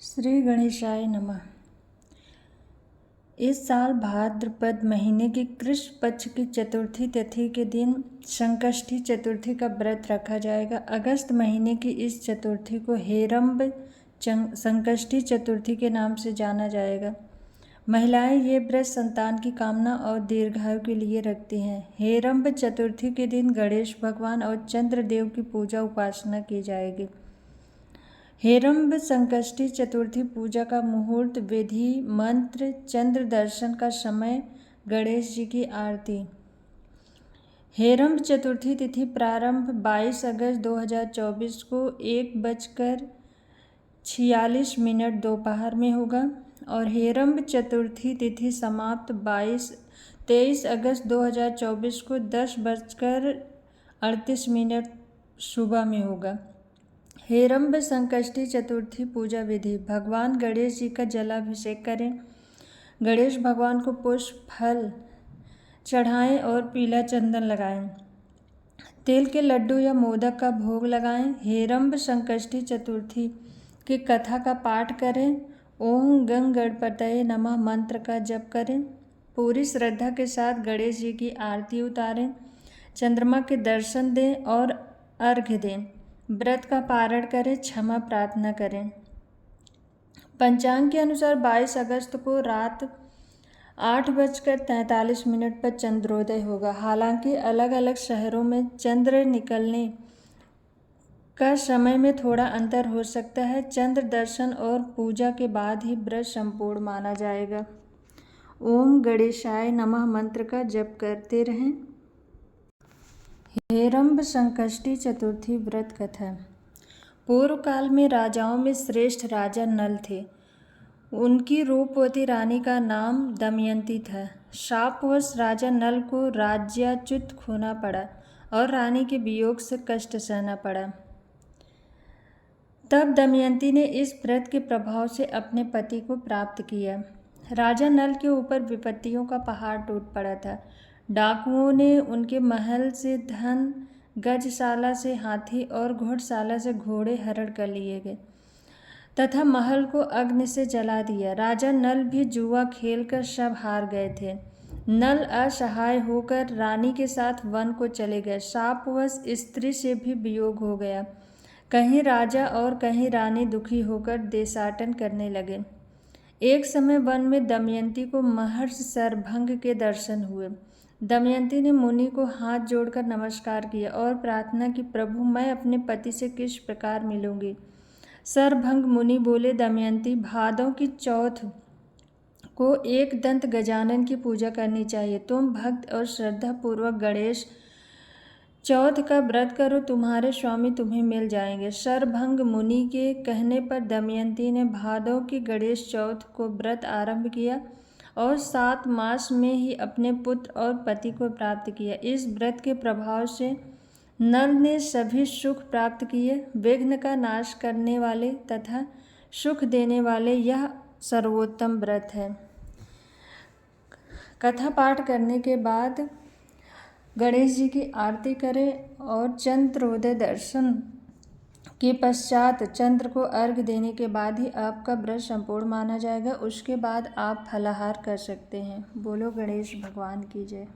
श्री गणेशाय नमः। इस साल भाद्रपद महीने की कृष्ण पक्ष की चतुर्थी तिथि के दिन संकष्टी चतुर्थी का व्रत रखा जाएगा। अगस्त महीने की इस चतुर्थी को हेरंब संकष्टी चतुर्थी के नाम से जाना जाएगा। महिलाएं ये व्रत संतान की कामना और दीर्घायु के लिए रखती हैं। हेरंब चतुर्थी के दिन गणेश भगवान और चंद्रदेव की पूजा उपासना की जाएगी। हेरंब संकष्टी चतुर्थी पूजा का मुहूर्त, विधि, मंत्र, चंद्र दर्शन का समय, गणेश जी की आरती। हेरंब चतुर्थी तिथि प्रारंभ 22 अगस्त 2024 को 1:46 दोपहर में होगा और हेरंब चतुर्थी तिथि समाप्त 23 अगस्त 2024 को 10:38 सुबह में होगा। हेरंब संकष्टी चतुर्थी पूजा विधि। भगवान गणेश जी का जलाभिषेक करें। गणेश भगवान को पुष्प फल चढ़ाएं और पीला चंदन लगाएं। तिल के लड्डू या मोदक का भोग लगाएं। हेरंब संकष्टी चतुर्थी की कथा का पाठ करें। ओम गं गणपतये नमः मंत्र का जप करें। पूरी श्रद्धा के साथ गणेश जी की आरती उतारें। चंद्रमा के दर्शन दें और अर्घ्य दें। व्रत का पारण करें, क्षमा प्रार्थना करें। पंचांग के अनुसार 22 अगस्त को रात 8:43 पर चंद्रोदय होगा। हालांकि अलग अलग शहरों में चंद्र निकलने का समय में थोड़ा अंतर हो सकता है। चंद्र दर्शन और पूजा के बाद ही व्रत संपूर्ण माना जाएगा। ओम गणेशाय नमः मंत्र का जप करते रहें। हेरंब संकष्टी चतुर्थी व्रत कथा। पूर्व काल में राजाओं में श्रेष्ठ राजा नल थे। उनकी रूपवती रानी का नाम दमयंती था। शापवश राजा नल को राज्याच्युत खोना पड़ा और रानी के वियोग से कष्ट सहना पड़ा। तब दमयंती ने इस व्रत के प्रभाव से अपने पति को प्राप्त किया। राजा नल के ऊपर विपत्तियों का पहाड़ टूट पड़ा था। डाकुओं ने उनके महल से धन, गजशाला से हाथी और घोड़शाला से घोड़े हरण कर लिए गए तथा महल को अग्नि से जला दिया। राजा नल भी जुआ खेलकर सब हार गए थे। नल असहाय होकर रानी के साथ वन को चले गए। शापवश स्त्री से भी वियोग हो गया। कहीं राजा और कहीं रानी दुखी होकर देशाटन करने लगे। एक समय वन में दमयंती को महर्षि शरभंग के दर्शन हुए। दमयंती ने मुनि को हाथ जोड़कर नमस्कार किया और प्रार्थना की, प्रभु मैं अपने पति से किस प्रकार मिलूंगी। शरभंग मुनि बोले, दमयंती भादों की चौथ को एक दंत गजानन की पूजा करनी चाहिए। तुम भक्त और श्रद्धा पूर्वक गणेश चौथ का व्रत करो, तुम्हारे स्वामी तुम्हें मिल जाएंगे। शरभंग मुनि के कहने पर दमयंती ने भादों की गणेश चौथ को व्रत आरंभ किया और 7 मास में ही अपने पुत्र और पति को प्राप्त किया। इस व्रत के प्रभाव से नल ने सभी सुख प्राप्त किए। विघ्न का नाश करने वाले तथा सुख देने वाले यह सर्वोत्तम व्रत है। कथा पाठ करने के बाद गणेश जी की आरती करें और चंद्रोदय दर्शन के पश्चात चंद्र को अर्घ्य देने के बाद ही आपका व्रत संपूर्ण माना जाएगा। उसके बाद आप फलाहार कर सकते हैं। बोलो गणेश भगवान की जय।